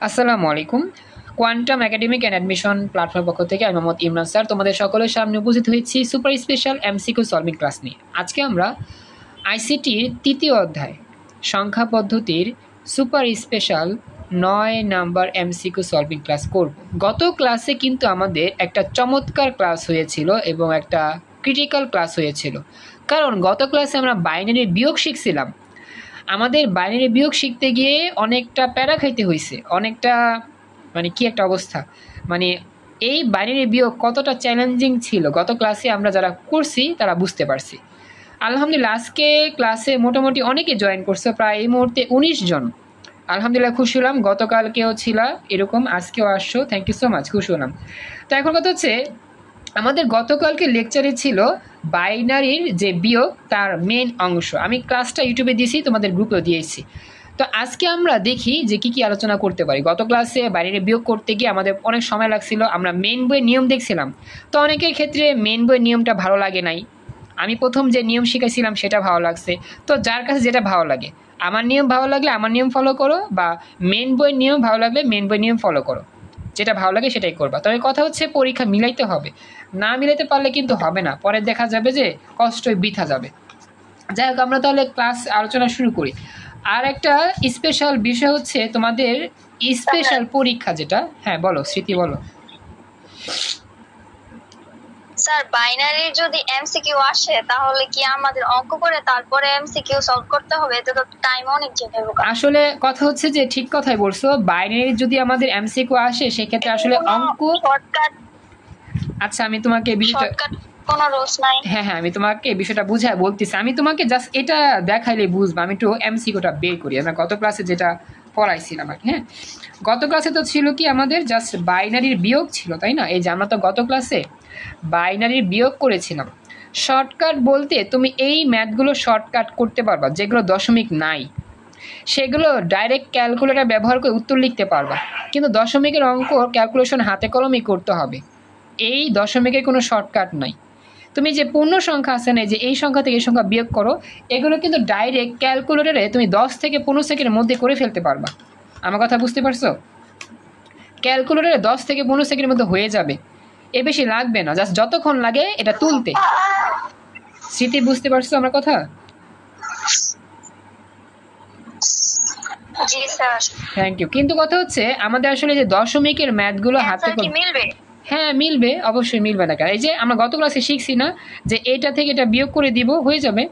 আসসালামু আলাইকুম। Quantum academic and admission platform পক্ষ থেকে আমি মোহাম্মদ ইমরান স্যার তোমাদের সকলের সামনে উপস্থিত হয়েছি super special MCQ solving class নিয়ে। আজকে আমরা আইসিটির তৃতীয় অধ্যায় সংখ্যা পদ্ধতির super special 9 number MCQ solving class করব। গত ক্লাসে কিন্তু আমাদের একটা চমৎকার ক্লাস হয়েছিল এবং একটা ক্রিটিক্যাল ক্লাস হয়েছিল, কারণ গত ক্লাসে আমরা বাইনারি বিয়োগ শিখছিলাম। আমাদের বাইনারি বিয়োগ শিখতে গিয়ে অনেকটা প্যারা খাইতে হয়েছে, অনেকটা কি একটা অবস্থা। মানে এই বাইনারি বিয়োগ কতটা চ্যালেঞ্জিং ছিল গত ক্লাসে আমরা যারা করছি তারা বুঝতে পারছি। আলহামদুলিল্লাহ আজকে ক্লাসে মোটামুটি অনেকে জয়েন করছে, প্রায় এই মুহূর্তে 19 জন। আলহামদুলিল্লাহ খুশি হলাম, গতকালকেও ছিল এরকম, আজকেও আসছো, থ্যাংক ইউ সো মাচ, খুশি হলাম। তো এখন কথা হচ্ছে আমাদের গতকালকে লেকচারে ছিল বাইনারির যে বিয়োগ তার মেন অংশ। আমি ক্লাসটা ইউটিউবে দিয়েছি, তোমাদের গ্রুপেও দিয়েছি। তো আজকে আমরা দেখি যে কি কি আলোচনা করতে পারি। গত ক্লাসে বাইনারি বিয়োগ করতে গিয়ে আমাদের অনেক সময় লাগছিল, আমরা মেন বইয়ের নিয়ম দেখছিলাম। তো অনেকের ক্ষেত্রে মেন বইয়ের নিয়মটা ভালো লাগে নাই, আমি প্রথম যে নিয়ম শিখেছিলাম সেটা ভালো লাগছে। তো যার কাছে যেটা ভালো লাগে, আমার নিয়ম ভালো লাগলে আমার নিয়ম ফলো করো, বা মেন বইয়ের নিয়ম ভালো লাগলে মেন বইয়ের নিয়ম ফলো করো, যেটা ভালো লাগে সেটাই করবা। তবে কথা হচ্ছে পরীক্ষা মিলাইতে হবে, না মিলাইতে পারলে কিন্তু হবে না, পরে দেখা যাবে যে কষ্টই বৃথা যাবে। যাই হোক, আমরা তাহলে ক্লাস আলোচনা শুরু করি। আর একটা স্পেশাল বিষয় হচ্ছে তোমাদের স্পেশাল পরীক্ষা যেটা, হ্যাঁ বলো স্মৃতি বলো। স্যার বাইনারি যদি এমসিকিউ আসে তাহলে কি আমাদের অঙ্ক করে তারপরে এমসিকিউ সলভ করতে হবে? এতে তো টাইম অনেক যেতে হবে। আসলে কথা হচ্ছে যে ঠিক কথাই বলছো, বাইনারি যদি আমাদের এমসিকিউ আসে সেক্ষেত্রে আসলে অঙ্ক শর্টকাট। আচ্ছা আমি তোমাকে বিষয়টা, শর্টকাট কোনো রুলস নাই। হ্যাঁ আমি তোমাকে বিষয়টা বুঝায় বলতেছি। আমি তোমাকে জাস্ট এটা দেখাইলে বুঝবা। আমি একটু এমসিকিউটা বের করি, আমরা গত ক্লাসে যেটা পড়াইছিলাম আর কি। হ্যাঁ, গত ক্লাসে তো ছিল কি আমাদের জাস্ট বাইনারির বিয়োগ ছিল, তাই না? এই যে আমরা তো গত ক্লাসে বাইনারির বিয়োগ করেছিলাম। শর্টকাট বলতে তুমি এই ম্যাথগুলো শর্টকাট করতে পারবা, যেগুলো দশমিক নাই সেগুলো ডাইরেক্ট ক্যালকুলেটর ব্যবহার করে উত্তর লিখতে পারবা, কিন্তু দশমিকের অঙ্ক ক্যালকুলেশন হাতে কলমেই করতে হবে। এই দশমিকের কোনো শর্টকাট নাই। তুমি যে পূর্ণ সংখ্যা আছে না, যে এই সংখ্যা থেকে এই সংখ্যা বিয়োগ করো, এগুলো কিন্তু ডাইরেক্ট ক্যালকুলেটরে তুমি 10 থেকে 15 সেকেন্ডের মধ্যে করে ফেলতে পারবা। আমার কথা বুঝতে পারছো? ক্যালকুলেটরে 10 থেকে 15 সেকেন্ডের মধ্যে হয়ে যাবে, এ বেশি লাগবে না, জাস্ট যতক্ষণ লাগে এটা তুলতে। স্মৃতি বুঝতে পারছো আমার কথা? জি স্যার। Thank you. কিন্তু কথা হচ্ছে আমাদের আসলে যে দশমিকের ম্যাথগুলো হাতে কি মিলবে? হ্যাঁ মিলবে, অবশ্যই মিলবে না কেন? এই যে আমরা গত ক্লাসে শিখছি না যে এটা থেকে এটা বিয়োগ করে দিব, হয়ে যাবে।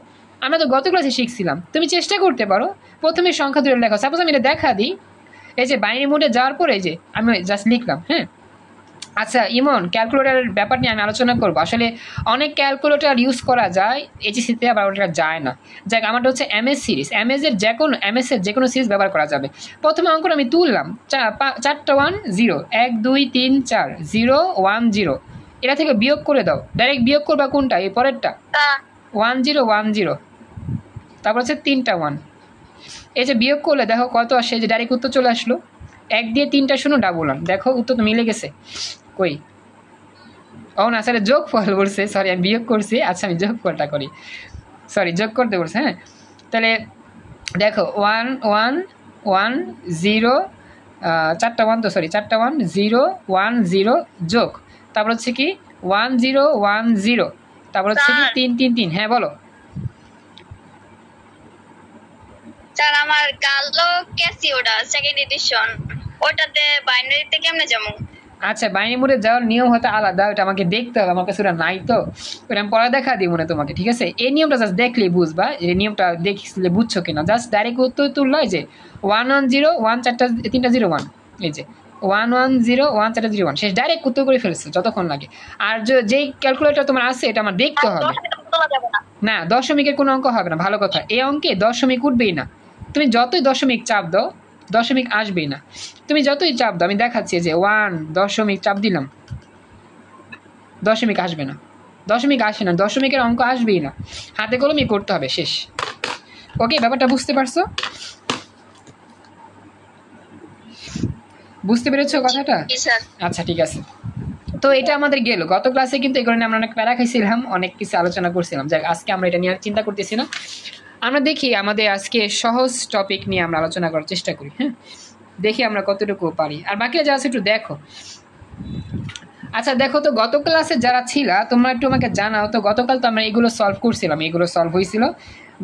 আমরা তো গত ক্লাসে শিখছিলাম, তুমি চেষ্টা করতে পারো প্রথমে সংখ্যা ধরে লেখো। সাপোজ আমি এটা দেখা দিই, এই যে বাইনারি মোডে যাওয়ার পরে এই যে আমি জাস্ট লিখলাম। হ্যাঁ আচ্ছা ইমন, ক্যালকুলেটারের ব্যাপার নিয়ে আমি আলোচনা করবো। আসলে অনেক ক্যালকুলেটার ইউজ করা যায় এইচএসসিতে, আবার ওটা যায় না। যাক, আমারটা হচ্ছে এমএস সিরিজ, এমএস এর যে কোনো সিরিজ ব্যবহার করা যাবে। প্রথমে অঙ্কটা আমি তুললাম, 4টা 1 0, 1 2 3 4 0 1 0, এটা থেকে বিয়োগ করে দাও। ডাইরেক্ট বিয়োগ করবা কোনটা? এই পরেরটা 1 0 1 0, তারপর হচ্ছে 3টা 1। এই যে বিয়োগ করলে দেখো কত আসে, যে ডাইরেক্ট উত্তর চলে আসলো। 1 দিয়ে 3টা শূন্য ডাবল 1, দেখো উত্তর তো মিলে গেছে। কই, ও না স্যার যোগ ফল বলছে, সরি আমি বিয়োগ করছি। আচ্ছা আমি যোগ ফলটা করি, সরি যোগ করতে বলছে। হ্যাঁ তাহলে দেখো 1 1 1 0, 4টা 1 তো, সরি 4টা 1 0 1 0 যোগ, তারপর হচ্ছে কি 1 0 1 0, তারপর হচ্ছে কি 3 3 3। হ্যাঁ বলো। স্যার আমার কালো ক্যাসিওটা সেকেন্ড এডিশন, ওটাতে বাইনারিতে কেমনে যাবো? আচ্ছা বাইনারি মোডে যাওয়ার নিয়ম হয়তো আলাদা, ওটা আমাকে দেখতে হবে, আমার কাছে ওটা নাই। তো ওটা আমি পরে দেখা দিই মনে তোমাকে, ঠিক আছে? এই নিয়মটা জাস্ট দেখলেই বুঝবা, এই নিয়মটা দেখলে বুঝছো কিনা। জাস্ট ডাইরেক্ট উত্তর তুললো, এই যে 1 1 0 1 4টা 3টা 0 1, এই যে 1 1 0 1 4টা 0 1, শেষ, ডাইরেক্ট উত্তর করে ফেলছে যতক্ষণ লাগে। আর যেই ক্যালকুলেটর তোমার আছে এটা আমার দেখতে হবে না, দশমিকের কোনো অঙ্ক হবে না। ভালো কথা, এই অঙ্কে দশমিক উঠবেই না। তুমি যতই দশমিক চাপ দাও দশমিক আসবেই না, তুমি যতই চাপ দাও। আমি দেখাচ্ছি যে 1 দশমিক চাপ দিলাম, দশমিক আসবে না, দশমিক আসে না, দশমিকের অঙ্ক আসবেই না, হাতে কলমে করতে হবে, শেষ। ওকে, ব্যাপারটা বুঝতে পারছো? বুঝতে পেরেছো কথাটা? আচ্ছা ঠিক আছে। তো এটা আমাদের গেল গত ক্লাসে, কিন্তু এগুলো নিয়ে আমরা অনেক প্যারা খাইছিলাম, অনেক কিছু আলোচনা করছিলাম। যাক, আজকে আমরা এটা নিয়ে চিন্তা করতেছি না, আমরা দেখি আমাদের আজকে সহজ টপিক নিয়ে আমরা আলোচনা করার চেষ্টা করি। হ্যাঁ, দেখি আমরা কতটুকু পারি, আর বাকিরা যা আছে একটু দেখো। আচ্ছা দেখো তো, গত ক্লাসে যারা ছিলা তোমরা একটু আমাকে জানাও তো, গতকাল তো আমরা এগুলো সলভ করছিলাম, এগুলো সলভ হয়েছিল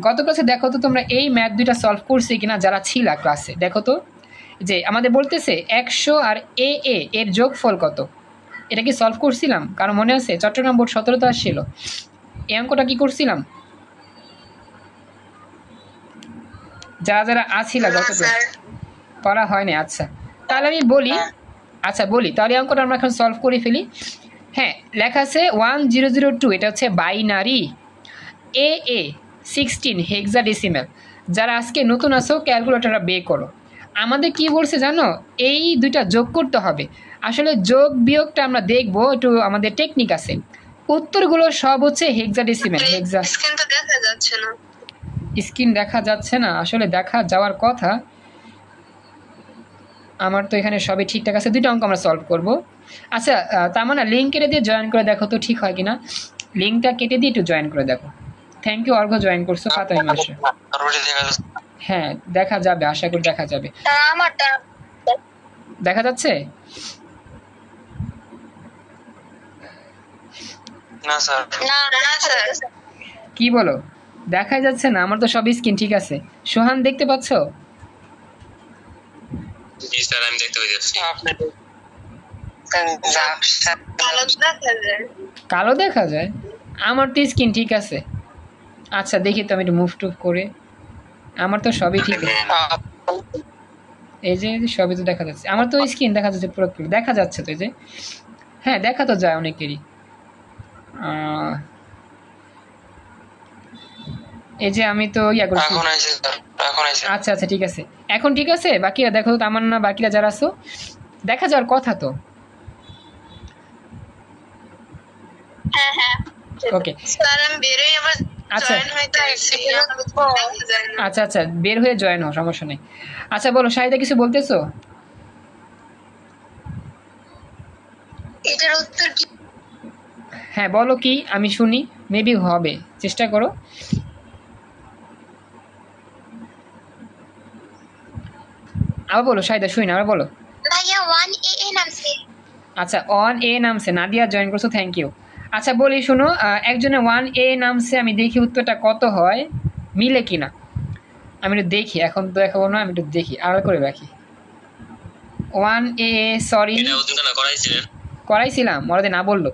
গত ক্লাসে। দেখো তো তোমরা এই ম্যাথ দুইটা সলভ করছি কিনা যারা ছিলা ক্লাসে। দেখো তো, যে আমাদের বলতেছে 100 আর এ এর যোগফল কত, এটা কি সলভ করছিলাম? কারণ মনে আছে চট্টগ্রাম বোর্ড 17তে আসছিল, এই অঙ্কটা কি করছিলাম যারা যারা আসিলা গত ক্লাস? করা হয়নি। আচ্ছা তাহলে আমি বলি, আচ্ছা বলি তাহলে অঙ্কটা আমরা এখন সলভ করে ফেলি। হ্যাঁ, লেখা আছে 1002, এটা হচ্ছে বাইনারি, এ 16 হেক্সাডেসিমেল। যারা আজকে নতুন আছো ক্যালকুলেটরটা বে করো। আমাদের কি বলছে জানো, এই দুইটা যোগ করতে হবে। আসলে যোগ বিয়োগটা আমরা দেখবো, একটু আমাদের টেকনিক আছে। উত্তরগুলো সব হচ্ছে হেক্সাডেসিমেল। স্ক্রিন তো দেখা যাচ্ছে না। স্ক্রিন দেখা যাচ্ছে না, আসলে দেখা যাওয়ার কথা। আমার তো এখানে সবই ঠিকঠাক আছে, দুইটা অঙ্ক আমরা সলভ করব। আচ্ছা তার মানে লিঙ্ক কেটে দিয়ে জয়েন করে দেখো তো ঠিক হয় কিনা। লিঙ্কটা কেটে দিয়ে একটু জয়েন করে দেখো। থ্যাংক ইউ অর্ঘ, জয়েন করছো ফাতেমা মাসে। হ্যাঁ দেখা যাবে, আশা করি দেখা যাবে। আমারটা দেখা যাচ্ছে না স্যার। না স্যার। কি বলো, দেখা যাচ্ছে না? আমার তো সব স্ক্রিন ঠিক আছে। সোহান দেখতে পাচ্ছো? জি স্যার আমি দেখতে পাচ্ছি। কালো দেখা যায়? আমার তো স্ক্রিন ঠিক আছে। আচ্ছা দেখি তো, আমি একটু মুভ টুভ করে। আমার তো সবই ঠিক আছে, এই যে সবই তো দেখা যাচ্ছে। আমার তো স্ক্রিন দেখা যাচ্ছে পুরো দেখা যাচ্ছে তো, এই যে হ্যাঁ দেখা তো যায় অনেকেরই। এই যে আমি তো ইয়া করছি। আচ্ছা আচ্ছা ঠিক আছে, এখন ঠিক আছে। বাকিরা দেখো তো, আমার না বাকিরা যারা আছো দেখা যাওয়ার কথা তো। হ্যাঁ হ্যাঁ ওকে স্যার আমি বেরোই আবার আচ্ছা জয়েন হইতে আসছি। আচ্ছা আচ্ছা বের হয়ে জয়েন হও, সমস্যা নেই। আচ্ছা বলো শাহিদা, কিছু বলতেছো? এটার উত্তর কি? হ্যাঁ বলো কি, আমি শুনি, মেবি হবে, চেষ্টা করো। আবার বলো শাহিদা, শুনি না, আবার বলো। ভাইয়া 1AA নামছে। আচ্ছা 1A নামছে, নাদিয়া জয়েন করছো, থ্যাংক ইউ। আচ্ছা বলি শুনো, একজনে 1A নামছে, আমি দেখি উত্তরটা কত হয়, মিলে কিনা। আমি একটু দেখি, এখন তো দেখাবো না, আমি একটু দেখি, আড়াল করে রাখি। 1A, সরি করাইছিলাম, ওরা না বললো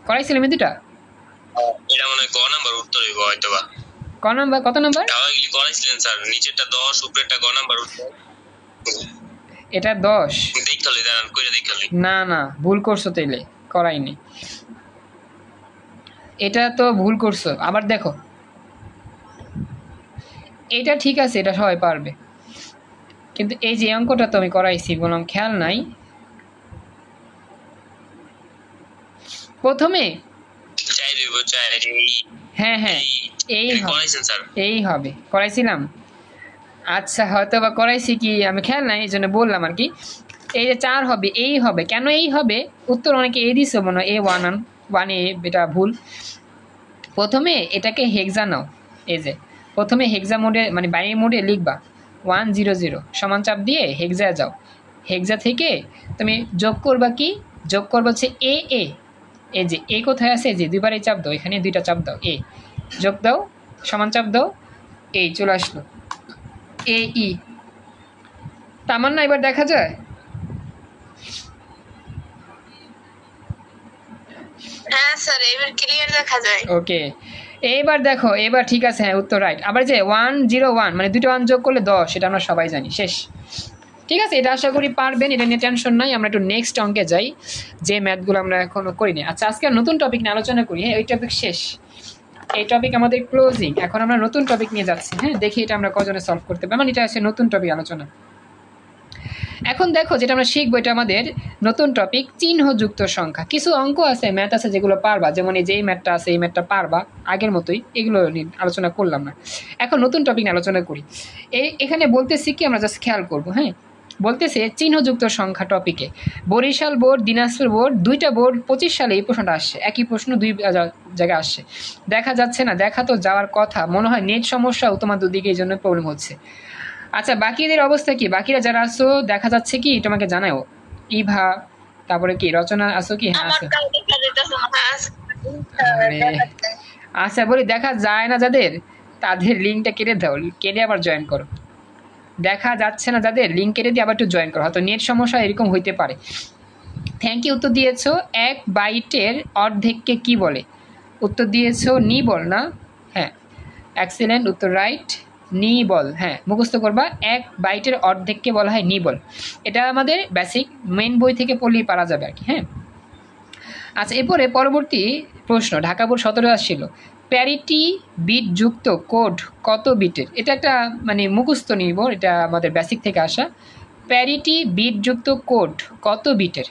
করাইছিলাম এই দুটা। এটা মনে হয় গ নাম্বার উত্তর হইব হয়তো বা। ক নাম্বার, কত নাম্বার? তাওয়াগলি করাইছিলেন স্যার, নিচেরটা 10, উপরেরটা গ নাম্বার উত্তর। এটা 10? দেখলি দাঁড়ান কইরা দেখলি। না না ভুল করছো, তাইলে করাইনি। এটা তো ভুল করছো, আবার দেখো। এটা ঠিক আছে, এটা সবাই পারবে, কিন্তু এই যে অঙ্কটা তো আমি করাইছি, বললাম খেয়াল নাই। প্রথমে হ্যাঁ হ্যাঁ এই হবে, করাইছিলাম। আচ্ছা হয়তো বা করাইছি কি আমি খেয়াল নাই, এই জন্য বললাম আর কি। এই যে 4 হবে, এই হবে কেন, এই হবে উত্তর অনেকে এই দিছে মনে হয় A1 এটা ভুল। প্রথমে এটাকে হেক্সা নাও, এই যে প্রথমে হেক্সা মোডে মানে বাইনারি মোডে লিখবা 100 সমান চাপ দিয়ে হেক্সা যাও। হেক্সা থেকে তুমি যোগ করবা, কি যোগ করবা হচ্ছে এ এই যে এ কোথায় আছে, যে দুইবারই চাপ দাও, এখানে দুইটা চাপ দাও, এ যোগ দাও, সমান চাপ দাও, এই চলে আসলো AE। তামান না, এবার দেখা যায়। হ্যাঁ স্যার এবার ক্লিয়ার দেখা যায়। ওকে এইবার দেখো, এবার ঠিক আছে, হ্যাঁ উত্তর রাইট। আবার যে 101 মানে দুটো 1 যোগ করলে 10, এটা আমরা সবাই জানি, শেষ। ঠিক আছে, এটা আশা করি পারবেন, এটা নিয়ে টেনশন নাই। আমরা একটু নেক্সট অঙ্কে যাই, যে ম্যাথগুলো আমরা এখনো করিনি। আচ্ছা আজকে নতুন টপিক নিয়ে আলোচনা করি। হ্যাঁ ওই টপিক শেষ, এই টপিক আমাদের ক্লোজিং। এখন আমরা নতুন টপিক নিয়ে যাচ্ছি। হ্যাঁ দেখি এটা আমরা কজনে সলভ করতে পারি, মানে এটা আছে নতুন টপিক আলোচনা। এখন দেখো যেটা আমরা শিখবো, এটা আমাদের নতুন টপিক, চিহ্নযুক্ত সংখ্যা। কিছু অঙ্ক আছে, ম্যাথ আছে যেগুলো পারবা, যেমন এই যে এই ম্যাথটা আছে, এই ম্যাথটা পারবা আগের মতোই, এগুলো নিয়ে আলোচনা করলাম না। এখন নতুন টপিক নিয়ে আলোচনা করি। এখানে বলতেছি কি, আমরা জাস্ট খেয়াল করবো। হ্যাঁ বলতেছে চিহ্নযুক্ত সংখ্যা টপিকে বরিশাল বোর্ড, দিনাজপুর বোর্ড, দুইটা বোর্ড 25 সালে এই প্রশ্নটা আসছে, একই প্রশ্ন দুই জায়গায় আসছে। দেখা যাচ্ছে না, দেখা তো যাওয়ার কথা, মনে হয় নেট সমস্যা তোমার দুদিকে, এই জন্য প্রবলেম হচ্ছে। আচ্ছা, বাকিদের অবস্থা কি? বাকিরা যারা আসো দেখা যাচ্ছে কি তোমাকে জানাও? ইভা, তারপরে কি রচনা আসো কি? হ্যাঁ আমার আছে। কাউ দেখা যাইতেছে না। আরে আচ্ছা, বলি দেখা যায় না যাদের, তাদের লিঙ্কটা কেটে দাও, কেটে আবার জয়েন করো। দেখা যাচ্ছে না যাদের, লিঙ্ক কেটে দিয়ে আবার একটু জয়েন করো, হয়তো নেট সমস্যা এরকম হইতে পারে। থ্যাংক ইউ, উত্তর দিয়েছো। 1 বাইটের অর্ধেককে কি বলে? উত্তর দিয়েছো নিবল না? হ্যাঁ, এক্সিলেন্ট, উত্তর রাইট, নিবল। হ্যাঁ, মুখস্থ করবা, 1 বাইটের অর্ধেককে বলা হয় নিবল। এটা আমাদের বেসিক মেইন বই থেকে পড়লেই পারা যাবে আর কি। হ্যাঁ, আচ্ছা, এরপরে পরবর্তী প্রশ্ন, ঢাকা বোর্ড 17 আসছিল, প্যারিটি বিট যুক্ত কোড কত বিটের? এটা একটা মানে মুখস্থ নিব, এটা আমাদের বেসিক থেকে আসা। প্যারিটি বিট যুক্ত কোড কত বিটের?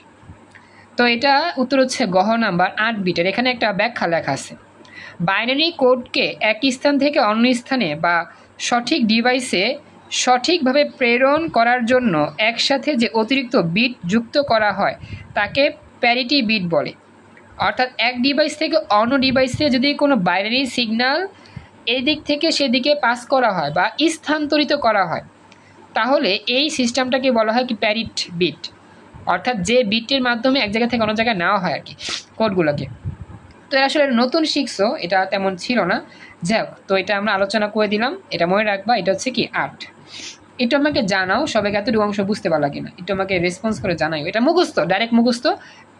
তো এটা উত্তর হচ্ছে গহ নাম্বার 8 বিটের। এখানে একটা ব্যাখ্যা লেখা আছে, বাইনারি কোডকে এক স্থান থেকে অন্য স্থানে বা সঠিক ডিভাইসে সঠিকভাবে প্রেরণ করার জন্য একসাথে যে অতিরিক্ত বিট যুক্ত করা হয় তাকে প্যারিটি বিট বলে। অর্থাৎ এক ডিভাইস থেকে অন্য ডিভাইসে যদি কোনো বাইনারি সিগন্যাল এদিক থেকে সেদিকে পাস করা হয় বা স্থানান্তরিত করা হয়, তাহলে এই সিস্টেমটাকে বলা হয় কি প্যারিট বিট। অর্থাৎ যে বিটের মাধ্যমে এক জায়গা থেকে অন্য জায়গায় নেওয়া হয় আর কি কোডগুলোকে। তো এটা আসলে নতুন শিখছো, এটা তেমন ছিল না। যাই হোক, তো এটা আমরা আলোচনা করে দিলাম, এটা মনে রাখবা। এটা হচ্ছে কি 8। একটু আমাকে জানাও সবাইকে এতটুকু অংশ বুঝতে পারলা কিনা, একটু আমাকে রেসপন্স করে জানাও। এটা মুখস্থ, ডাইরেক্ট মুখস্থ।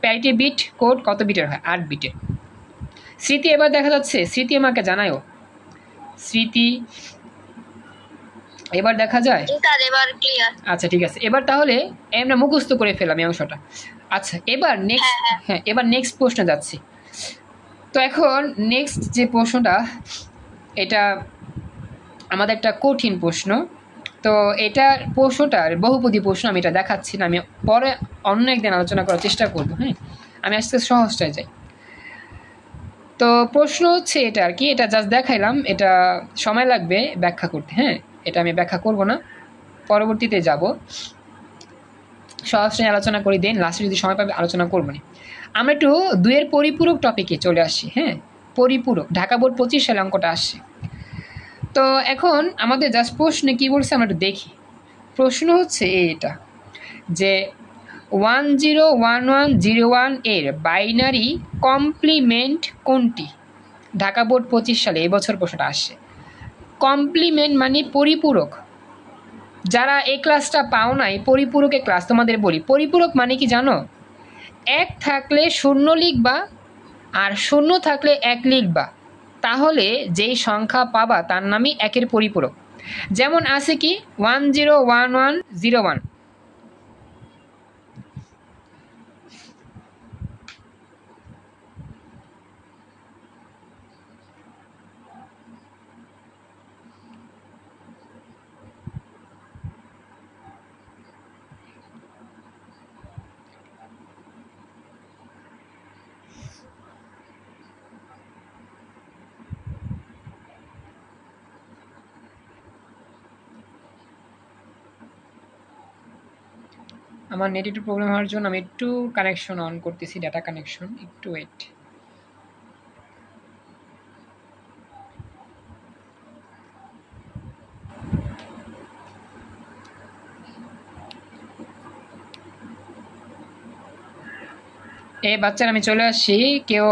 প্যারিটি বিট কোড কত বিটের হয়? 8 বিটের। স্মৃতি, এবার দেখা যাচ্ছে, স্মৃতি আমাকে জানাও। স্মৃতি, এবার দেখা যায়? স্যার এবার ক্লিয়ার। আচ্ছা ঠিক আছে, এবার তাহলে আমরা মুখস্থ করে ফেলাম এই অংশটা। আচ্ছা, এবার নেক্সট, হ্যাঁ এবার নেক্সট প্রশ্ন যাচ্ছি। তো এখন নেক্সট যে প্রশ্নটা, এটা আমাদের একটা কঠিন প্রশ্ন। তো এটার প্রশ্নটার বহুপদী প্রশ্ন, আমি এটা দেখাচ্ছি না, আমি পরে অন্য একদিন আলোচনা করার চেষ্টা করবো। হ্যাঁ, আমি আজকে সহজটায় যাই। তো প্রশ্ন হচ্ছে এটা আর কি, এটা জাস্ট দেখাইলাম, এটা সময় লাগবে ব্যাখ্যা করতে। হ্যাঁ, এটা আমি ব্যাখ্যা করব না, পরবর্তীতে যাব, সহজটাই আলোচনা করি, দেন লাস্টে যদি সময় পাবে আলোচনা করবো না। আমরা একটু 2-এর পরিপূরক টপিকে চলে আসি। হ্যাঁ, পরিপূরক, ঢাকা বোর্ড 25 সালে অঙ্কটা আসছে। তো এখন আমাদের জাস্ট প্রশ্নে কী বলছে আমরা একটু দেখি। প্রশ্ন হচ্ছে এটা যে 101101 এর বাইনারি কমপ্লিমেন্ট কোনটি? ঢাকা বোর্ড 25 সালে এবছর প্রশ্নটা আসছে। কমপ্লিমেন্ট মানে পরিপূরক। যারা এই ক্লাসটা পাও নাই, পরিপূরকের ক্লাস তোমাদের বলি। পরিপূরক মানে কি জানো? 1 থাকলে 0 লিখবা আর 0 থাকলে 1 লিখবা, তাহলে যেই সংখ্যা পাবা তার নামই 1-এর পরিপূরক। যেমন আছে কি 101101। আমার নেট একটু প্রবলেম হওয়ার জন্য আমি একটু কানেকশন অন করতেছি, ডাটা কানেকশন, একটু ওয়েট। বাচ্চারা আমি চলে আসছি, কেউ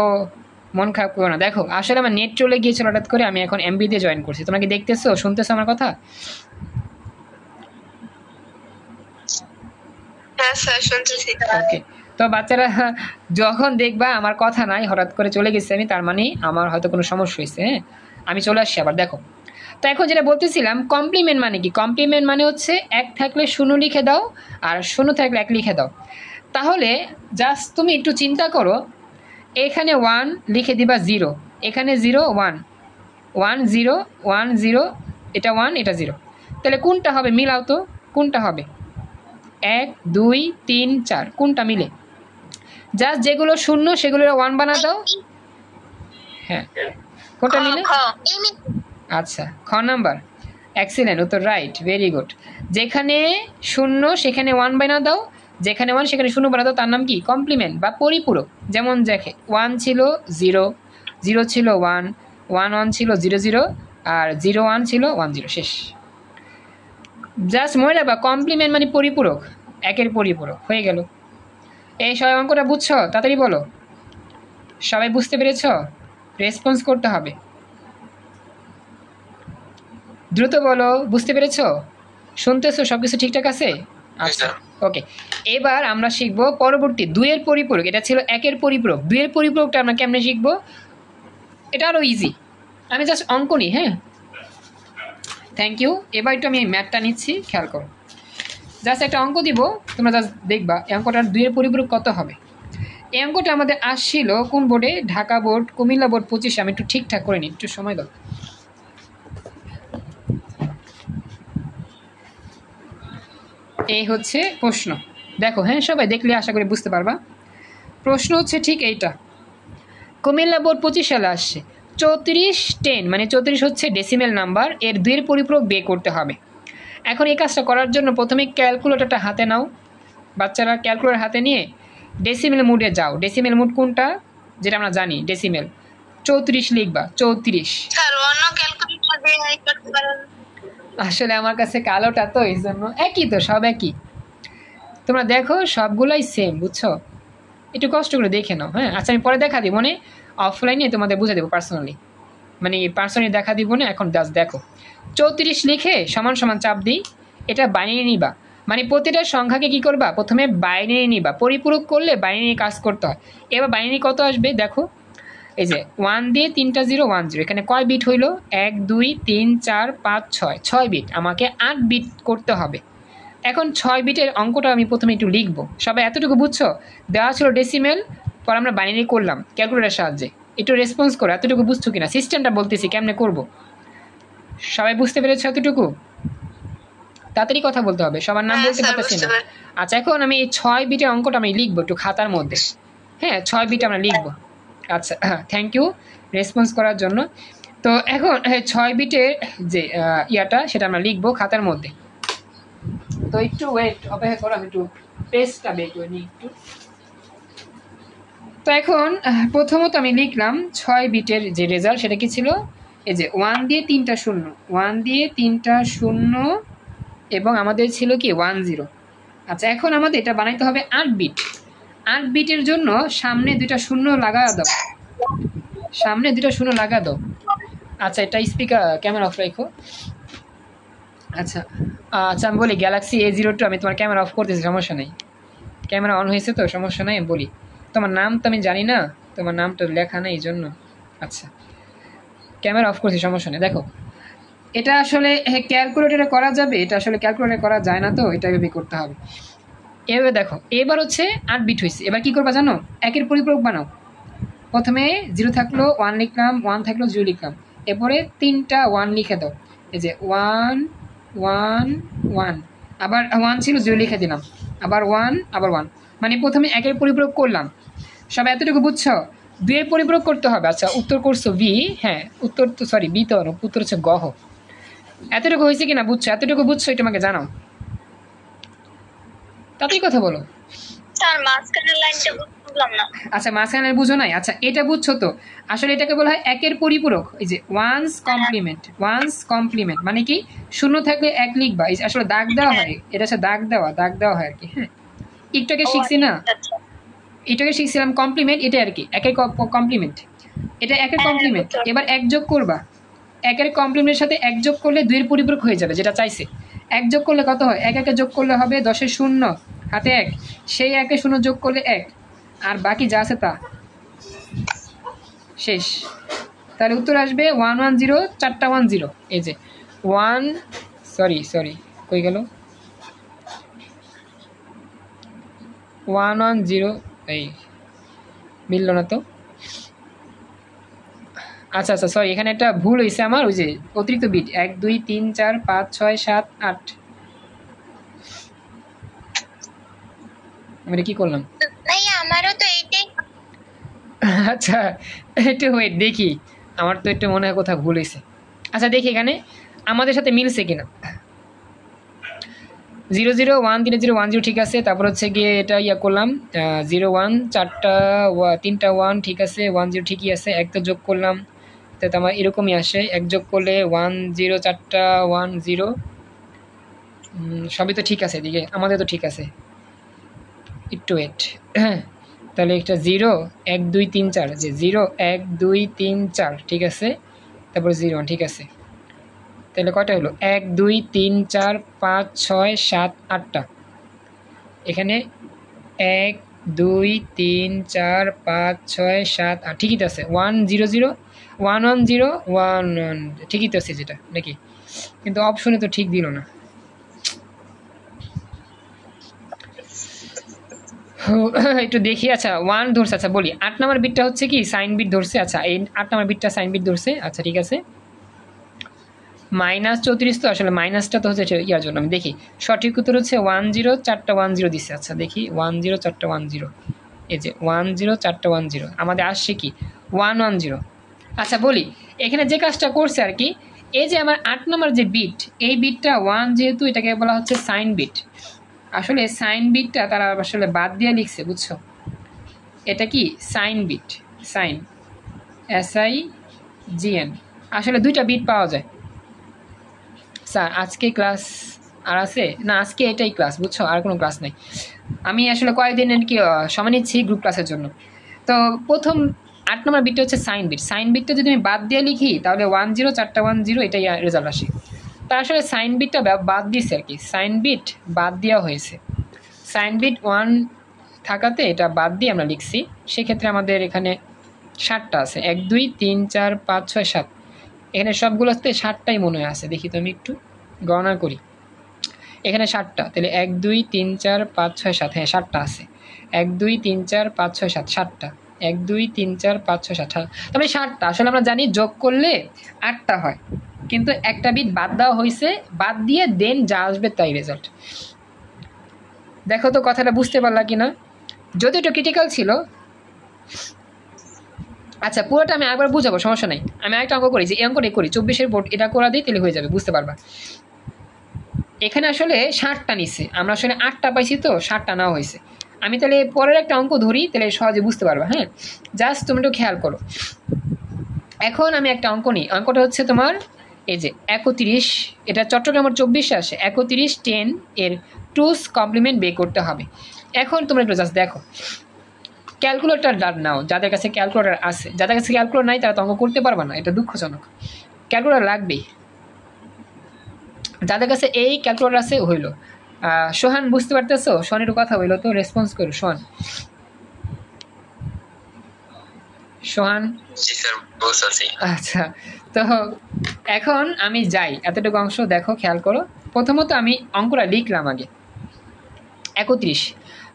মন খারাপ করো না। দেখো আসলে আমার নেট চলে গিয়েছিল হঠাৎ করে, আমি এখন এমবি দিয়ে জয়েন করছি। তোমরা কি দেখতেছো, শুনতেছো আমার কথা? ওকে। তো বাচ্চারা যখন দেখবা আমার কথা নাই, হঠাৎ করে চলে গেছে আমি, তার মানে আমার হয়তো কোনো সমস্যা হয়েছে। হ্যাঁ, আমি চলে আসছি আবার। দেখো, তো এখন যেটা বলতেছিলাম, কমপ্লিমেন্ট মানে কি? কমপ্লিমেন্ট মানে হচ্ছে 1 থাকলে 0 লিখে দাও আর 0 থাকলে 1 লিখে দাও। তাহলে জাস্ট তুমি একটু চিন্তা করো, এখানে 1 লিখে দিবা 0, এখানে 0 1 1 0 1 0, এটা 1 এটা 0, তাহলে কোনটা হবে? মিলাও তো, কোনটা হবে? 1 2 3 4, কোনটা মিলে? জাস্ট যেগুলো 0 সেগুলো 1 বানা দাও। হ্যাঁ, কোনটা মিলে? আচ্ছা, খ নাম্বার, এক্সিলেন্ট, উত্তর রাইট, ভেরি গুড। যেখানে 0 সেখানে 1 বানা দাও, যেখানে 1 সেখানে 0 বানা দাও, তার নাম কি? কমপ্লিমেন্ট বা পরিপূরক। যেমন দেখে 1 ছিল 0, 0 ছিল 1, 1 1 ছিল 0 0, আর 0 1 ছিল 1 0, শেষ। জাস্ট মনে রাখবা কমপ্লিমেন্ট মানে পরিপূরক, একের পরিপূরক হয়ে গেল। এই সবাই অঙ্কটা বুঝছো? তাড়াতাড়ি বলো, সবাই বুঝতে পেরেছ? রেসপন্স করতে হবে, দ্রুত বলো। বুঝতে পেরেছ? শুনতেছো? সব কিছু ঠিকঠাক আছে? আচ্ছা, ওকে। এবার আমরা শিখবো পরবর্তী দুইয়ের পরিপূরক। এটা ছিল একের পরিপূরক, দুইয়ের পরিপূরকটা আমরা কেমনে শিখবো? এটা আরও ইজি, আমি জাস্ট অঙ্ক নিই। হ্যাঁ, থ্যাংক ইউ। এবার একটু আমি ম্যাথটা নিচ্ছি, খেয়াল করো। জাস্ট একটা অঙ্ক দিব, তোমরা জাস্ট দেখবা এই অঙ্কটার দুইয়ের পরিপূরক কত হবে। এই অঙ্কটা আমাদের আসছিল কোন বোর্ডে? Dhaka board, Comilla board 25। আমি একটু ঠিকঠাক করে নিই, একটু সময় দাও। এই হচ্ছে প্রশ্ন, দেখো। হ্যাঁ, সবাই দেখলে আশা করি বুঝতে পারবা। প্রশ্ন হচ্ছে ঠিক এইটা, কুমিল্লা বোর্ড 25 সালে আসছে। 3410 মানে 34 হচ্ছে ডেসিমেল নাম্বার, এর দুইয়ের পরিপূরক বের করতে হবে। এখন এই কাজটা করার জন্য প্রথমে ক্যালকুলেটরটা হাতে নাও, বাচ্চারা ক্যালকুলেটর হাতে নিয়ে ডেসিমেল মুডে যাও। ডেসিমেল মুড কোনটা? যেটা আমরা জানি ডেসিমেল, 34 লিখবা। 34 স্যার অন্য ক্যালকুলেটর দিয়ে করতে পারেন? আসলে আমার কাছে কালোটা তো, এই জন্য। একই তো, সব একই। তোমরা দেখো সবগুলাই সেম, বুঝছো? একটু কষ্ট করে দেখে নাও। হ্যাঁ, আচ্ছা আমি পরে দেখা দিব, মানে অফলাইনে তোমাদের বুঝে দেবো পার্সোনালি, মানে পার্সোনালি দেখা দিব না, এখন জাস্ট দেখো। 34 লিখে সমান সমান চাপ দিই, এটা বাইনারি নিবা, মানে প্রতিটা সংখ্যাকে কি করবা? প্রথমে বাইনারি নিবা, পরিপূরক করলে বাইনারি কাজ করতে হয়। এবার বাইনারি কত আসবে দেখো, এই যে 1 দিয়ে 3টা 0 1 0, এখানে কয় বিট হইলো? 1 2 3 4 5 6, 6 বিট, আমাকে 8 বিট করতে হবে। এখন 6 বিটের অঙ্কটা আমি প্রথমে একটু লিখবো। সবাই এতটুকু বুঝছো? দেওয়া ছিল ডেসিমেল, পর আমরা বাইনারি করলাম ক্যালকুলেটরের সাহায্যে। একটু রেসপন্স করো, এতটুকু বুঝছো কিনা? সিস্টেমটা বলতেছি কেমনে করব। সবাই বুঝতে পেরেছো এতটুকু? তাড়াতাড়ি কথা বলতে হবে, সবার নাম বলতে পারতেছি না। আচ্ছা, এখন আমি এই 6 বিটের অঙ্কটা আমি লিখবো একটু খাতার মধ্যে। হ্যাঁ, 6 বিট আমরা লিখবো। আচ্ছা, থ্যাংক ইউ রেসপন্স করার জন্য। তো এখন 6 বিটের যে ইয়াটা, সেটা আমরা লিখবো খাতার মধ্যে। তো একটু ওয়েট, অপেক্ষা করো, আমি একটু পেজটা বের করে নিই একটু। তো এখন প্রথমত আমি লিখলাম 6 বিটের যে রেজাল্ট, সেটা কি ছিল? এই যে 1 দিয়ে 3টা 0, 1 দিয়ে 3টা 0, এবং আমাদের ছিল কি 1 0। আচ্ছা, এখন আমাদের এটা বানাইতে হবে 8 বিট। 8 বিটের জন্য সামনে 2টা 0 লাগা দাও, সামনে 2টা 0 লাগা দাও। আচ্ছা, এটা স্পিকার ক্যামেরা অফ রাখো। আচ্ছা আচ্ছা, আমি বলি গ্যালাক্সি A02, আমি তোমার ক্যামেরা অফ করতেছি, সমস্যা নেই। ক্যামেরা অন হয়েছে তো, সমস্যা নেই। আমি বলি তোমার নাম তো আমি জানি না, তোমার নামটা লেখা নেই এই জন্য। আচ্ছা, ক্যামেরা অফ করছি, সমস্যা নেই। দেখো, এটা আসলে ক্যালকুলেটরে করা যাবে, এটা আসলে ক্যালকুলেটরে করা যায় না, তো এটা এভাবে করতে হবে। এভাবে দেখো, এবার হচ্ছে 8 বিট হয়েছে। এবার কি করবা জানো? একের পরিপূরক বানাও। প্রথমে 0 থাকলো 1 লিখলাম, 1 থাকলো 0 লিখলাম, এরপরে 3টা 1 লিখে দাও। এই যে 1 1 1, আবার 1 ছিল 0 লিখে দিলাম, আবার 1 আবার 1, মানে প্রথমে একের পরিপূরক করলাম। সব এতটুকু বুঝছো? দুইয়ের পরিপূরক করতে হবে। আচ্ছা, উত্তর করছো বি। হ্যাঁ, উত্তর তো সরি বি তো, উত্তর হচ্ছে গহ। এতটুকু হয়েছে কিনা বুঝছো? এতটুকু বুঝছো এটা আমাকে জানাও, তাতেই কথা বলো। স্যার মাঝখানের লাইনটা বুঝলাম না। আচ্ছা, মাঝখানে বুঝো নাই? আচ্ছা, এটা বুঝছো তো? আসলে এটাকে বলা হয় একের পরিপূরক। এই যে ওয়ান্স কমপ্লিমেন্ট, ওয়ান্স কমপ্লিমেন্ট মানে কি? 0 থাকলে 1 লিখবা। এই আসলে দাগ দেওয়া হয়, এটা হচ্ছে দাগ দেওয়া হয় আর কি। হ্যাঁ, একটুকে শিখছি না, এটাকে শিখছিলাম কমপ্লিমেন্ট, এটা আর কি একের কমপ্লিমেন্ট, এটা একের কমপ্লিমেন্ট। এবার 1 যোগ করবা, একের কমপ্লিমেন্টের সাথে 1 যোগ করলে 2 এর পরিপূরক হয়ে যাবে, যেটা চাইছে। 1 যোগ করলে কত হয়? 1 1 যোগ করলে হবে 10 0 হাতে 1, সেই 1 0 যোগ করলে 1, আর বাকি যা আছে তা শেষ। তাহলে উত্তর আসবে 1 1 0, 4টা 1 0। এই যে 1, সরি কই গেল? 1 1 0, এই মিলল না তো। আচ্ছা আচ্ছা, সরি, এখানে একটা ভুল হয়েছে আমার, ওই যে অতিরিক্ত বিট 1 2 3 4 5 6 7 8, আমি কি করলাম? আমারও তো এইটাই। আচ্ছা, একটু ওয়েট দেখি, আমার তো একটু মনে হয় কোথাও ভুল হয়েছে। আচ্ছা, দেখি এখানে আমাদের সাথে মিলছে কিনা। 0 0 1 3 0 1 0 ঠিক আছে। তারপর হচ্ছে গিয়ে এটা ইয়া করলাম 0 1, 3টা 1 ঠিক আছে, 1 0 ঠিকই আছে। 1 তো যোগ করলাম, তো আমার এরকমই আসে। 1 যোগ করলে 1 0, 4টা 1 0, সবই তো ঠিক আছে, এদিকে আমাদের তো ঠিক আছে, একটু ওয়েট। হ্যাঁ, তাহলে একটা 0 1 2 3 4, যে 0 1 2 3 4, ঠিক আছে, তারপর 0 ঠিক আছে। তাহলে কয়টা হলো? 1 2 3 4 5 6 7 8টা। এখানে 1 2 3 4 5 6 7 8, ঠিকই তো আছে। 1 0 0 1 1 0 1 1, ঠিকই তো আছে যেটা নাকি, কিন্তু অপশনে তো ঠিক দিল না। একটু দেখি। আচ্ছা 1 ধরছে, আচ্ছা বলি 8 নম্বর বিটটা হচ্ছে কি সাইন বিট ধরছে। আচ্ছা এই 8 নম্বর বিটটা সাইন বিট ধরছে। আচ্ছা ঠিক আছে, -34, তো আসলে মাইনাসটা তো হচ্ছে ইয়ার জন্য। আমি দেখি সঠিক উত্তর হচ্ছে 1 0, 4টা 1 0 দিচ্ছে। আচ্ছা দেখি 1 0 4টা 1 0, এই যে 1 0 4টা 1 0, আমাদের আসছে কি 1 1 0। আচ্ছা বলি এখানে যে কাজটা করছে আর কি, এই যে আমার 8 নম্বর যে বিট, এই বিটটা 1 যেহেতু, এটাকে বলা হচ্ছে সাইন বিট। আসলে সাইন বিটটা তারা আসলে বাদ দিয়ে লিখছে, বুঝছো? এটা কি সাইন বিট, সাইন SIGN, আসলে 2টা বিট পাওয়া যায়। স্যার আজকে ক্লাস আর আছে না? আজকে এটাই ক্লাস, বুঝছো, আর কোনো ক্লাস নেই। আমি আসলে কয়েকদিন আর কি সময় নিচ্ছি গ্রুপ ক্লাসের জন্য। তো প্রথম 8 নম্বর বিটটা হচ্ছে সাইন বিট। সাইন বিটটা যদি আমি বাদ দিয়ে লিখি তাহলে 1 0 4টা 1 0, এটাই রেজাল্ট আসে। তা আসলে সাইন বিটটা বাদ দিয়েছে আর কি, সাইন বিট বাদ দেওয়া হয়েছে। সাইন বিট 1 থাকাতে এটা বাদ দিয়ে আমরা লিখছি। সেক্ষেত্রে আমাদের এখানে 7টা আছে, 1 2 3 4 5 6 7, এখানে সবগুলোতে 7টাই মনে হয় আছে। দেখি তো আমি একটু গণনা করি, এখানে 7টা, তাহলে 1 2 3 4 5 6 7, হ্যাঁ 7টা আছে। 1 2 3 4 5 6 7, 7টা, 1 2 3 4 5 6 7, তাহলে 7টা। আসলে আমরা জানি যোগ করলে 8টা হয়, কিন্তু একটা বিট বাদ দেওয়া হয়েছে, বাদ দিয়ে দেন যা আসবে তাই রেজাল্ট। দেখো তো কথাটা বুঝতে পারলা কি না? যদি এটা ক্রিটিক্যাল ছিল। আচ্ছা পুরোটা আমি একবার বুঝাবো, সমস্যা নাই। আমি একটা অঙ্ক করি, যে এই অঙ্কটাই করি, 24-এর বোর্ড, এটা করা দিই তাহলে হয়ে যাবে, বুঝতে পারবা। এখানে আসলে 7টা নিচ্ছে, আমরা আসলে 8টা পাইছি, তো 7টা নেওয়া হয়েছে। আমি তাহলে পরের একটা অঙ্ক ধরি, তাহলে সহজে বুঝতে পারবা। হ্যাঁ জাস্ট তুমি একটু খেয়াল করো। এখন আমি একটা অঙ্ক নিই, অঙ্কটা হচ্ছে তোমার এই যে 31, এটা চট্টগ্রামের 24 আসে, 31 10 এর 2's কমপ্লিমেন্ট বের করতে হবে। এখন তোমরা একটু জাস্ট দেখো, ক্যালকুলেটর নাও, যাদের কাছে ক্যালকুলেটর আছে। যাদের কাছে ক্যালকুলেটর নাই তারা তো অঙ্ক করতে পারবে না, এটা দুঃখজনক। ক্যালকুলেটর লাগবেই। যাদের কাছে এই ক্যালকুলেটর আছে হইলো। সোহান বুঝতে পারতেছো? সোহানের কথা হইলো তো, রেসপন্স করো সোহান। সোহান জি স্যার বুঝতেছি। আচ্ছা, তো এখন আমি যাই, এতটুকু অংশ দেখো, খেয়াল করো। প্রথমত আমি অঙ্কটা লিখলাম আগে 31,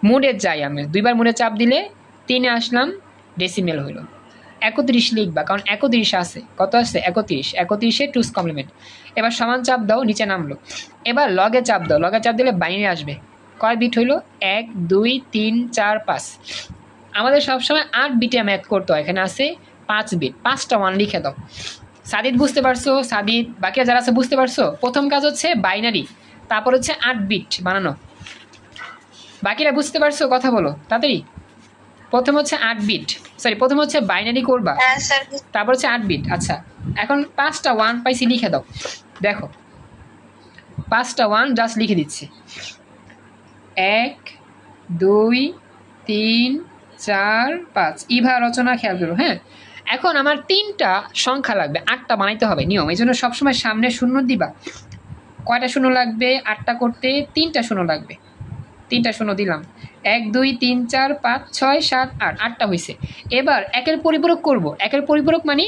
মুডে যাই আমি, 2বার মুডে চাপ দিলে 3-এ আসলাম, ডেসিমেল হইলো 31 লিখবা, কারণ 31 আছে। কত আসছে? 31, 31-এ 2's কমপ্লিমেন্ট। এবার সমান চাপ দাও, নিচে নামলো। এবার লগে চাপ দাও, লগে চাপ দিলে বাইরে আসবে। কয় বিট হইলো? 1 2 3 4 5। আমাদের সবসময় 8 বিটে ম্যাথ করতে হয়, এখানে আছে 5 বিট, 5টা 1 লিখে দাও। সাদিদ বুঝতে পারছো? সাদিদ, বাকিরা যারা আছে বুঝতে পারছো? প্রথম কাজ হচ্ছে বাইনারি, তারপর হচ্ছে 8 বিট বানানো। বাকিরা বুঝতে পারছো? কথা বলো তাড়াতাড়ি। প্রথম হচ্ছে 8 বিট, সরি প্রথম হচ্ছে বাইনারি করবা, হ্যাঁ স্যার। তারপর হচ্ছে 8 বিট। আচ্ছা এখন 5টা 1 পাইছি, লিখে দাও। দেখো 5টা 1 জাস্ট লিখে দিচ্ছি, 1 2 3 4 5, ইভা রচনা খেয়াল করো। হ্যাঁ এখন আমার 3টা সংখ্যা লাগবে, 8টা বানাইতে হবে নিয়ম, এই জন্য সবসময় সামনে শূন্য দিবা। কয়টা শূন্য লাগবে 8টা করতে? 3টা শূন্য লাগবে, 3টা শূন্য দিলাম। 1 2 3 4 5 6 7 8, 8টা হয়েছে। এবার একের পরিপূরক করব। একের পরিপূরক মানে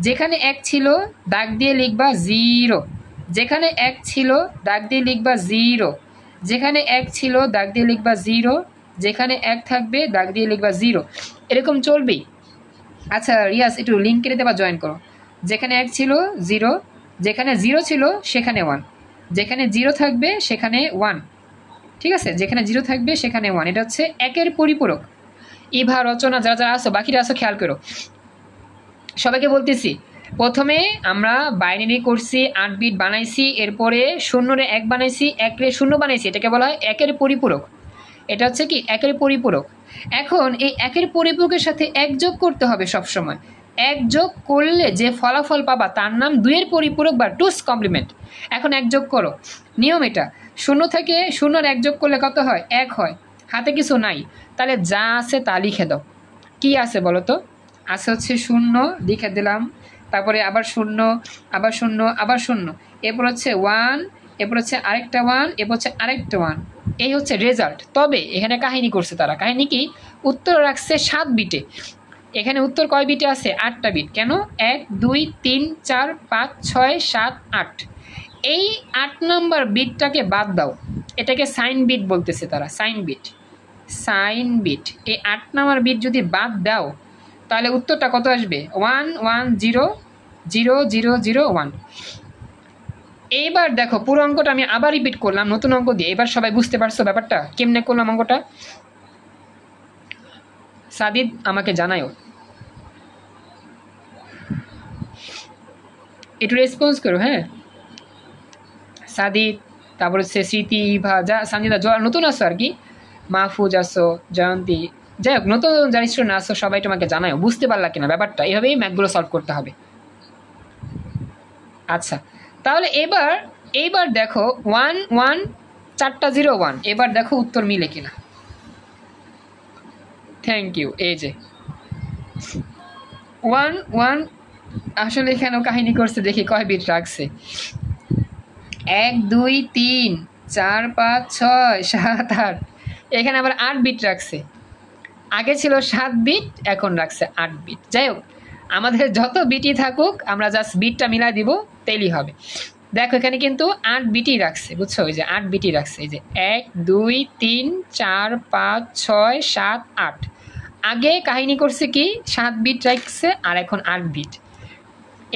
যেখানে 1 ছিল দাগ দিয়ে লিখবা 0, যেখানে 1 ছিল দাগ দিয়ে লিখবা 0, যেখানে 1 ছিল দাগ দিয়ে লিখবা 0, যেখানে 1 থাকবে দাগ দিয়ে লিখবা 0, এরকম চলবেই। আচ্ছা রিয়াজ একটু লিঙ্ক কেটে দেবা, জয়েন করো। যেখানে 1 ছিল 0, যেখানে 0 ছিল সেখানে 1, যেখানে 0 থাকবে সেখানে 1, ঠিক আছে, যেখানে 0 থাকবে সেখানে 1। এটা হচ্ছে একের পরিপূরক। ইভা রচনা যারা যারা আসো, বাকিরা আসো, খেয়াল করো। সবাইকে বলতেছি, প্রথমে আমরা বাইনারি করছি, 8 বিট বানাইছি, এরপরে 0-রে 1 বানাইছি, 1-রে 0 বানাইছি, এটাকে বলা হয় একের পরিপূরক। এটা হচ্ছে কি একের পরিপূরক। এখন এই একের পরিপূরকের সাথে 1 যোগ করতে হবে সবসময়। 1 যোগ করলে যে ফলাফল পাবা তার নাম 2-এর পরিপূরক বা 2's কমপ্লিমেন্ট। এখন 1 যোগ করো, নিয়ম এটা। শূন্য থেকে শূন্য আর 1 যোগ করলে কত হয়? 1 হয়। হাতে কিছু নাই, তাহলে যা আছে তা লিখে দাও। কি আছে বলো তো? আছে হচ্ছে 0, লিখে দিলাম, তারপরে আবার 0, আবার 0, আবার 0, এরপর হচ্ছে 1, এরপর হচ্ছে আরেকটা 1, এরপর হচ্ছে আরেকটা 1। এই হচ্ছে রেজাল্ট। তবে এখানে কাহিনী করছে তারা। কাহিনী কি? উত্তর রাখছে 7 বিটে। এখানে উত্তর কয় বিটে আছে? 8টা বিট। কেন? 1 2 3 4 5 6 7 8। এই 8 নম্বর বিটটাকে বাদ দাও, এটাকে সাইন বিট বলতেছে তারা। Sign bit, sign bit. এই 8 নম্বর বিট যদি বাদ দাও তাহলে উত্তরটা কত আসবে? 1 1 0 0 0 0 1। এইবার দেখো পুরো অঙ্কটা আমি আবার রিপিট করলাম নতুন অঙ্ক দিয়ে। এবার সবাই বুঝতে পারছো ব্যাপারটা কেমনে করলাম অঙ্কটা? সাদিদ আমাকে জানায়ও, একটু রেসপন্স করো। হ্যাঁ, সাদিদ, তারপর হচ্ছে স্মৃতি, ইভা, যা সঞ্জিতা নতুন আসো আর কি, মাহফুজ আসো, জয়ন্তী, যাই হোক নতুন যারা স্টুডেন্ট আসো সবাই তোমাকে জানায়ও বুঝতে পারলা কিনা ব্যাপারটা। এভাবেই ম্যাথগুলো সলভ করতে হবে। আচ্ছা, তাহলে এইবার দেখো 1 1 4টা 0 1। এবার দেখো উত্তর মিলে কিনা। Thank you. এই যে 1 1, আসলে এখানেও কাহিনী করছে, দেখি কয় বিট রাখছে। 1 2 3 4 5 6 7 8, এখানে আবার 8 বিট রাখছে। আগে ছিল 7 বিট, এখন রাখছে 8 বিট। যাই হোক, আমাদের যত বিটই থাকুক আমরা জাস্ট বিটটা মিলাই দিব, তেলই হবে। দেখো এখানে কিন্তু 8 বিটই রাখছে, বুঝছো? ওই যে 8 বিটই রাখছে। এই যে 1 2 3 4 5 6 7 8। আগে কাহিনী করছে কি 7 বিট রাখছে, আর এখন 8 বিট।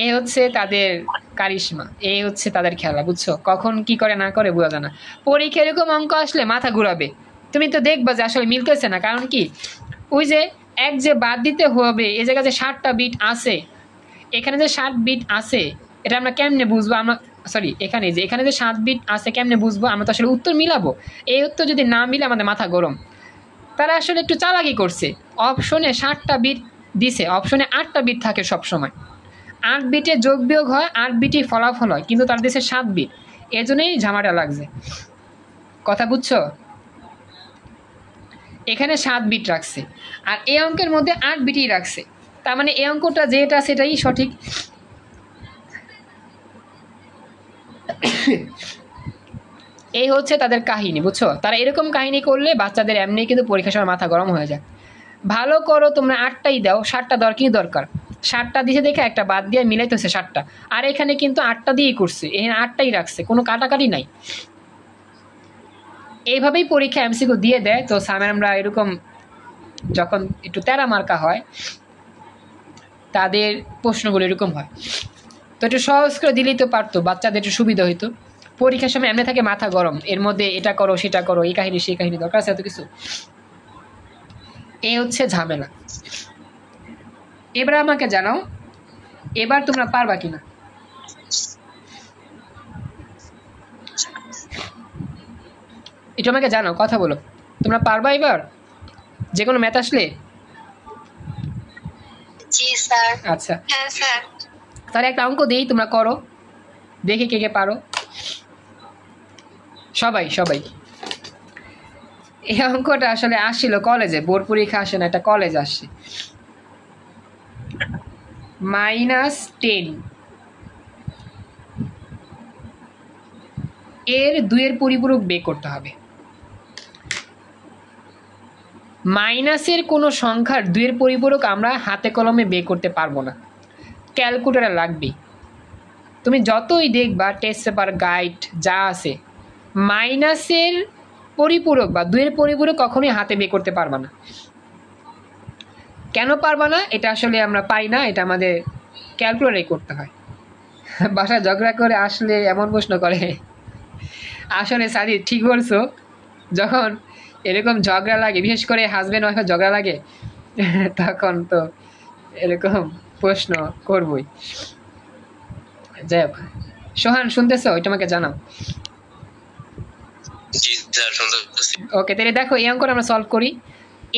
এই হচ্ছে তাদের কারিশমা, এই হচ্ছে তাদের খেলা, বুঝছো? কখন কি করে না করে বোঝা যায় না। পরীক্ষা এরকম অঙ্ক আসলে মাথা ঘুরাবে। তুমি তো দেখবা যে আসলে মিলতেছে না। কারণ কি, ওই যে এক যে বাদ দিতে হবে, এই জায়গায় যে 7টা বিট আছে, এখানে যে 7 বিট আছে, এটা আমরা কেমনে বুঝবো? আমরা সরি, এখানে যে 7 বিট আছে কেমনে বুঝবো? আমরা তো আসলে উত্তর মিলাবো। এই উত্তর যদি না মিলে আমাদের মাথা গরম। তারা আসলে একটু চালাকি করছে। অপশনে 7টা বিট দিছে, অপশনে 8টা বিট থাকে সবসময়। 8 বিটে যোগ বিয়োগ হয়, 8 বিটই ফলাফল হয়, কিন্তু তার দেশে 7 বিট। এই জন্যই ঝামেলা লাগছে। কথা বুঝছো? এখানে 7 বিট রাখছে, আর এই অঙ্কের মধ্যে 8 বিটই রাখছে। তার মানে এই অঙ্কটা যেটা সেটাই সঠিক। এই হচ্ছে তাদের কাহিনী, বুঝছো? তারা এরকম কাহিনী করলে বাচ্চাদের এমনি কিন্তু পরীক্ষার সময় মাথা গরম হয়ে যায়। ভালো করো তোমরা 8টাই দাও, 7টা দেওয়ার কি দরকার? 7টা দিছে দেখে একটা বাদ দিয়ে মিলাইতেছে 7টা। আর এখানে কিন্তু 8টা দিয়েই করছে, এখানে 8টাই রাখছে, কোনো কাটাকাটি নাই। এইভাবেই পরীক্ষা এমসিকিউ দিয়ে দেয়। তো আমরা এরকম যখন একটু তেরা মার্কা হয় তাদের প্রশ্নগুলো এরকম হয়। তো একটু সহজ করে দিলেই তো পারতো, বাচ্চাদের একটু সুবিধা হইতো। পরীক্ষার সময় এমনি থাকে মাথা গরম, এর মধ্যে এটা করো সেটা করো, এই কাহিনী সেই কাহিনী, দরকার আছে এত কিছু? এই হচ্ছে ঝামেলা। এবার আমাকে জানাও, এবার তোমরা পারবা কিনা? এটা আমাকে জানাও, কথা বলো, তোমরা পারবা এবার যে কোনো ম্যাথ আসলে? জি স্যার। আচ্ছা, হ্যাঁ স্যার। তাহলে একটা অঙ্ক দিই, তোমরা করো, দেখি কে কে পারো। সবাই সবাই। এই অঙ্কটা আসলে আসছিল কলেজে, বোর্ড পরীক্ষা আসে না, একটা কলেজ আসছে। -10 এর 2 পরিপূরক বের করতে হবে। মাইনাসের কোনো সংখ্যার 2 পরিপূরক আমরা হাতে কলমে বের করতে পারবো না, ক্যালকুলেটর লাগবে। তুমি যতই দেখবা টেস্ট পেপার, গাইড যা আছে, মাইনাসের পরিপূরক বা 2 পরিপূরক কখনোই হাতে বের করতে পারবা না। কেন পারবা না? এটা আসলে আমরা পাই না, এটা আমাদের ক্যালকুলেটরে করতে হয়। বাসায় ঝগড়া করে আসলে এমন প্রশ্ন করে। আসলে সাদি ঠিক বলছো, যখন এরকম ঝগড়া লাগে, বিশেষ করে হাজব্যান্ড ওয়াইফের ঝগড়া লাগে, তখন তো এরকম প্রশ্ন করবই। যাই হোক, সোহান শুনতেছো? ওইটা আমাকে জানাও। জি স্যার, সুন্দর। ওকে, তাহলে দেখো এই অঙ্কটা আমরা সলভ করি।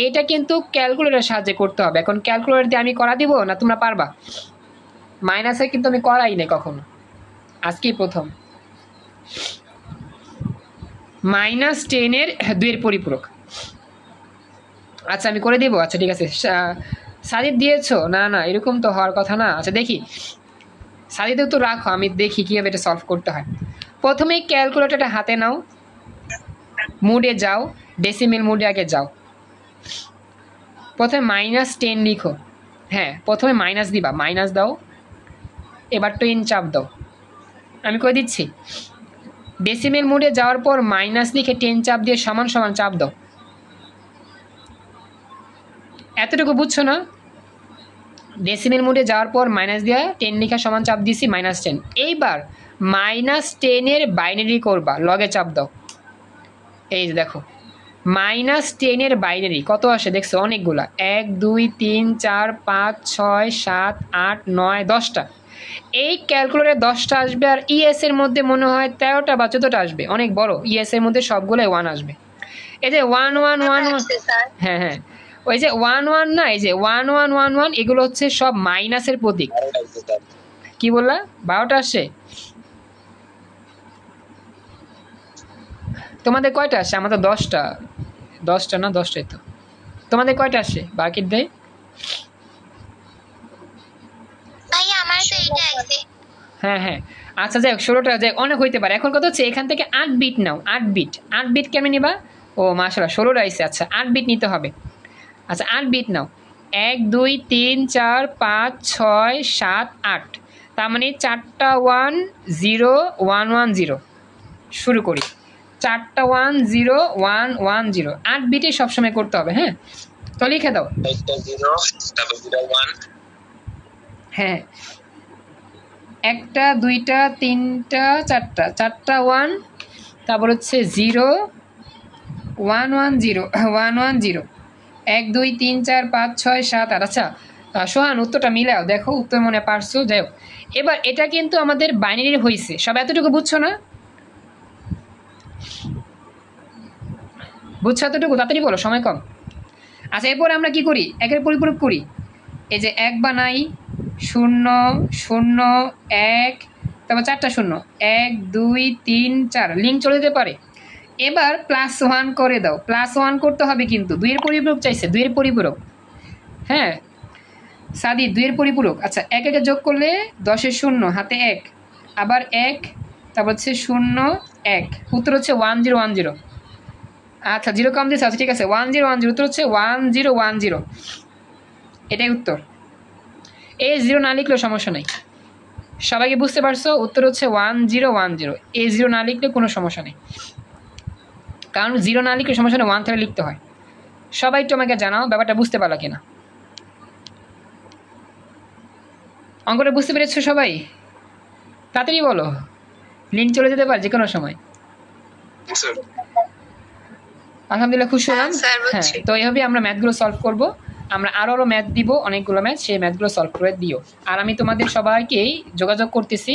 এটা কিন্তু ক্যালকুলেটরের সাহায্যে করতে হবে। এখন ক্যালকুলেটর দিয়ে আমি করা দিব না তোমরা পারবা? মাইনাসে কিন্তু আমি করাই নাই কখনো, আজকেই প্রথম। -10 2-এর পরিপূরক। আচ্ছা আমি করে দেবো, আচ্ছা ঠিক আছে। সাদিদ দিয়েছো? না না, এরকম তো হওয়ার কথা না। আচ্ছা দেখি, সাদিদেও তো রাখো, আমি দেখি কীভাবে এটা সলভ করতে হয়। প্রথমে ক্যালকুলেটরটা হাতে নাও, মুডে যাও, ডেসিমেল মুডে আগে যাও। প্রথমে -10 লিখো, হ্যাঁ প্রথমে মাইনাস দিবা, মাইনাস দাও, এবার 10 চাপ দাও। আমি করে দিচ্ছি। ডেসিমেল মোডে যাওয়ার পর মাইনাস লিখে 10 চাপ দিয়ে সমান সমান চাপ দাও। এতটুকু বুঝছো না? ডেসিমেল মোডে যাওয়ার পর মাইনাস দিয়ে 10 লিখা সমান চাপ দিছি -10। এইবার -10 বাইনারি করবা, লগে চাপ দাও। এই যে দেখো -10 বাইনারি কত আসে দেখছো? অনেকগুলা, 1 2 3 4 5 6 7 8 9 10টা। এই ক্যালকুলেটরে 10টা আসবে, আর এর মধ্যে মনে হয় 13টা বা 14টা আসবে, অনেক বড়। এর মধ্যে সবগুলোই 1 আসবে। এই যে 1 1 1 1, হ্যাঁ হ্যাঁ, ওই যে 1 1 না, এই যে 1 1 1 1, এগুলো হচ্ছে সব মাইনাসের প্রতীক। কি বললা? 12টা আসছে? তোমাদের কয়টা আসে? আমাদের 10টা। 10টা না, 10টাই তো। তোমাদের কয়টা আসে বাকির দেয়? হ্যাঁ হ্যাঁ, আচ্ছা যাই হোক, 16টা যাই, অনেক হইতে পারে। এখন কথা হচ্ছে এখান থেকে 8 বিট নাও, 8 বিট। 8 বিট কেমন নিবা? ও মাশাআল্লাহ, 16টা আইছে। আচ্ছা 8 বিট নিতে হবে। আচ্ছা 8 বিট নাও, 1 2 3 4 5 6 7 8, তার মানে 4টা 1 0 1 1 0। শুরু করি, 4টা 1 0 1 1 0। 8 বিটে সবসময় করতে হবে, হ্যাঁ তো লিখে দাও। একটা 0 তারপর 1। হ্যাঁ, 1টা 2টা 3টা 4টা, 4টা 1, তারপর হচ্ছে 0 1 1 0 1 1 0, 1 2 3 4 5 6 7 8। আচ্ছা সোহান উত্তরটা মিলাও, দেখো উত্তর মনে পারছো? যাই হোক, এবার এটা কিন্তু আমাদের বাইনারি হয়েছে, সব এতটুকু বুঝছো না? বুঝছো এতটুকু? তাড়াতাড়ি বলো, সময় কম। আচ্ছা এরপরে আমরা কি করি? একের পরিপূরক করি। এই যে 1 বানাই, 0 0 1, তারপর 4টা 0, 1 2 3 4, লিঙ্ক চলে যেতে পারে। এবার +1 করে দাও, +1 করতে হবে কিন্তু। 2-এর পরিপূরক চাইছে, 2-এর পরিপূরক। হ্যাঁ সাদি, 2-এর পরিপূরক। আচ্ছা 1 1 যোগ করলে 10-এর 0, হাতে 1, আবার 1, তারপর হচ্ছে 0 1, উত্তর হচ্ছে 1 0 1 0। আচ্ছা 0 কম দিয়েছে, আচ্ছা ঠিক আছে, 1 0 1 0, উত্তর হচ্ছে 1 0 1 0, এটাই উত্তর। এই 0 না লিখলেও সমস্যা নেই, সবাইকে বুঝতে পারছো? উত্তর হচ্ছে 1 0 1 0। এই 0 না লিখলে কোনো সমস্যা নেই, কারণ 0 না লিখলে সমস্যা নেই, 1 থেকে লিখতে হয়। সবাই একটু আমাকে জানাও ব্যাপারটা বুঝতে পারলা কিনা। অঙ্কটা বুঝতে পেরেছো সবাই? তাড়াতাড়ি বলো, লিঙ্ক চলে যেতে পারে যে কোনো সময়। আলহামদুলিল্লাহ, খুশি হলাম। হ্যাঁ, তো এইভাবে আমরা ম্যাথগুলো সলভ করব। আমরা আরও ম্যাথ দিব, অনেকগুলো ম্যাথ, সেই ম্যাথগুলো সলভ করে দিও। আর আমি তোমাদের সবাইকেই যোগাযোগ করতেছি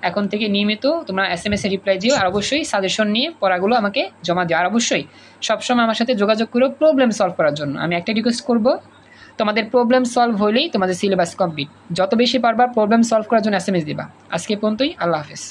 এখন থেকে নিয়মিত, তোমরা SMS এ রিপ্লাই দিও, আর অবশ্যই সাজেশন নিয়ে পড়াগুলো আমাকে জমা দিও। আর অবশ্যই সবসময় আমার সাথে যোগাযোগ করো প্রবলেম সলভ করার জন্য। আমি একটা রিকোয়েস্ট করব, তোমাদের প্রবলেম সলভ হলেই তোমাদের সিলেবাস কমপ্লিট। যত বেশি পারবা প্রবলেম সলভ করার জন্য SMS দিবা। আজকে পর্যন্তই, আল্লাহ হাফেজ।